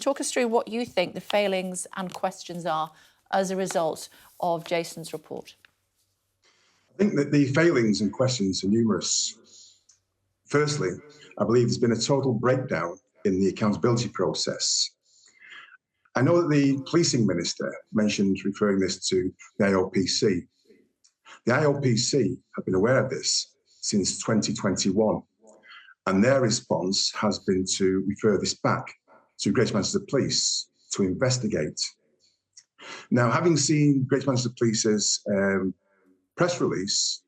talk us through what you think the failings and questions are as a result of Jason's report. I think that the failings and questions are numerous. Firstly, I believe there's been a total breakdown in the accountability process. I know that the policing minister mentioned referring this to the IOPC. The IOPC have been aware of this since 2021, and their response has been to refer this back to Greater Manchester Police to investigate. Now, having seen Greater Manchester Police's press release,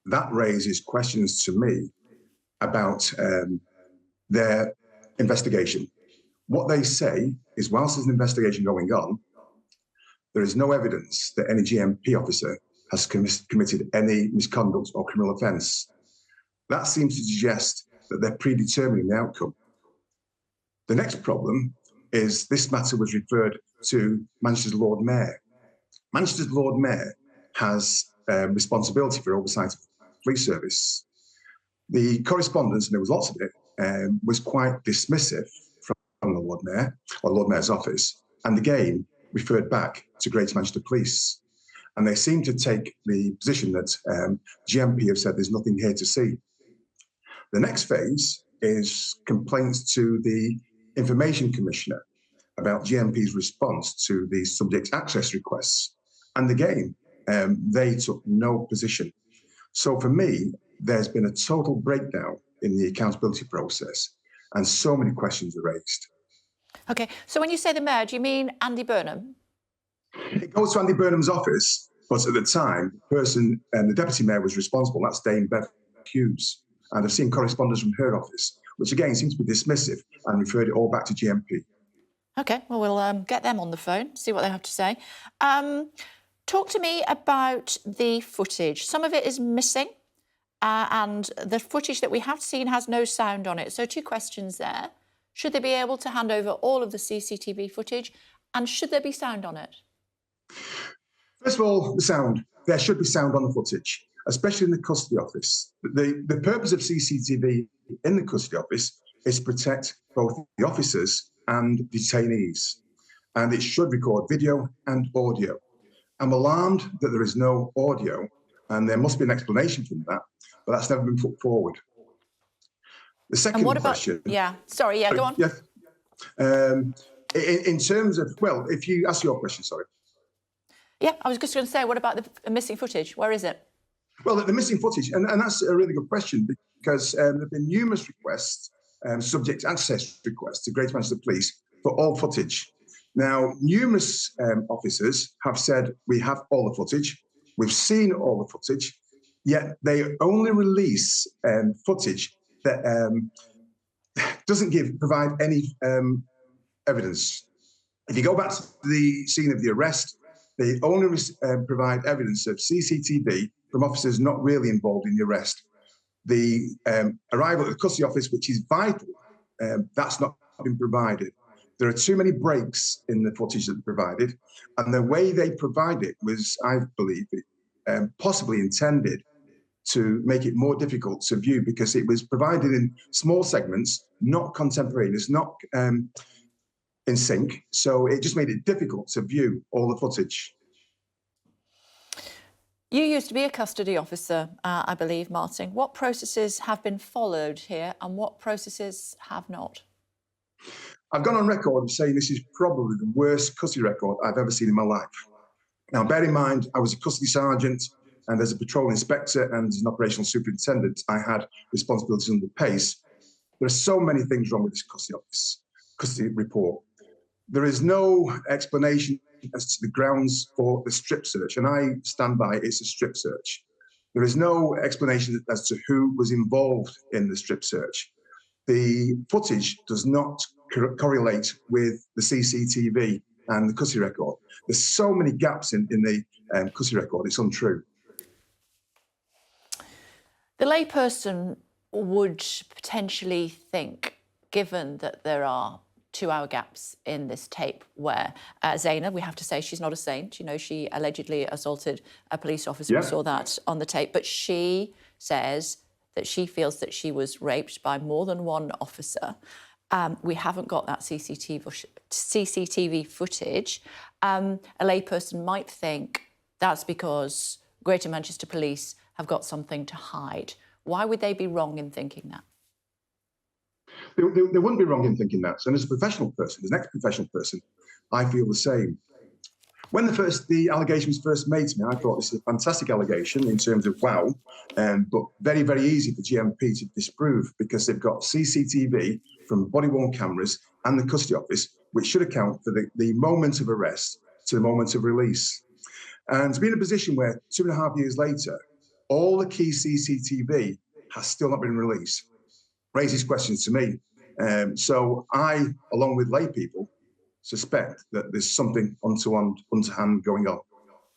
that raises questions to me about their investigation. What they say is, whilst there's an investigation going on, there is no evidence that any GMP officer has committed any misconduct or criminal offence. That seems to suggest that they're predetermining the outcome. The next problem is this matter was referred to Manchester's Lord Mayor. Manchester's Lord Mayor has responsibility for oversight of the police service. The correspondence, and there was lots of it, was quite dismissive from the Lord Mayor, or Lord Mayor's office, and again referred back to Greater Manchester Police. And they seem to take the position that GMP have said there's nothing here to see. The next phase is complaints to the Information Commissioner about GMP's response to the subject access requests. And again, they took no position. So for me, there's been a total breakdown in the accountability process, and so many questions are raised. OK, so when you say the mayor, do you mean Andy Burnham? It goes to Andy Burnham's office, but at the time, the person, the deputy mayor was responsible, that's Dame Bev Hughes. And I've seen correspondence from her office, which again seems to be dismissive and referred it all back to GMP. OK, well, we'll get them on the phone, see what they have to say. Talk to me about the footage. Some of it is missing, and the footage that we have seen has no sound on it. So 2 questions there. Should they be able to hand over all of the CCTV footage, and should there be sound on it? First of all, the sound. There should be sound on the footage, especially in the custody office. The purpose of CCTV in the custody office is to protect both the officers and detainees, and it should record video and audio. I'm alarmed that there is no audio, and there must be an explanation for that, but that's never been put forward. The second question... Yeah, sorry, yeah, go on. Yeah. In terms of, well, if you ask your question, sorry. Yeah, I was just going to say, what about the missing footage? Where is it? Well, the missing footage, and that's a really good question, because there have been numerous requests, subject access requests to Greater Manchester Police for all footage. Now, numerous officers have said, we have all the footage, we've seen all the footage, yet they only release footage that doesn't provide any evidence. If you go back to the scene of the arrest, they only provide evidence of CCTV from officers not really involved in the arrest. The arrival at the custody office, which is vital, that's not been provided. There are too many breaks in the footage that are provided, and the way they provide it was, I believe, possibly intended to make it more difficult to view, because it was provided in small segments, not contemporaneous, not in sync. So it just made it difficult to view all the footage. You used to be a custody officer, I believe, Martin. What processes have been followed here and what processes have not? I've gone on record of saying this is probably the worst custody record I've ever seen in my life. Now, bear in mind, I was a custody sergeant, and as a patrol inspector and as an operational superintendent, I had responsibilities under PACE. There are so many things wrong with this custody report. There is no explanation as to the grounds for the strip search, and I stand by it's a strip search. There is no explanation as to who was involved in the strip search. The footage does not correlate with the CCTV and the custody record. There's so many gaps in the custody record, it's untrue. The layperson would potentially think, given that there are 2-hour gaps in this tape where Zainab, we have to say she's not a saint, you know, she allegedly assaulted a police officer, we saw that on the tape, but she says that she feels that she was raped by more than one officer. We haven't got that CCTV footage. A layperson might think that's because Greater Manchester Police have got something to hide. Why would they be wrong in thinking that? They wouldn't be wrong in thinking that. And as a professional person, as an ex-professional person, I feel the same. When the allegation was first made to me, I thought this is a fantastic allegation in terms of wow, but very, very easy for GMP to disprove because they've got CCTV from body-worn cameras and the custody office, which should account for the moment of arrest to the moment of release. And to be in a position where 2.5 years later, all the key CCTV has still not been released raises questions to me. So I, along with lay people, suspect that there's something underhand going on.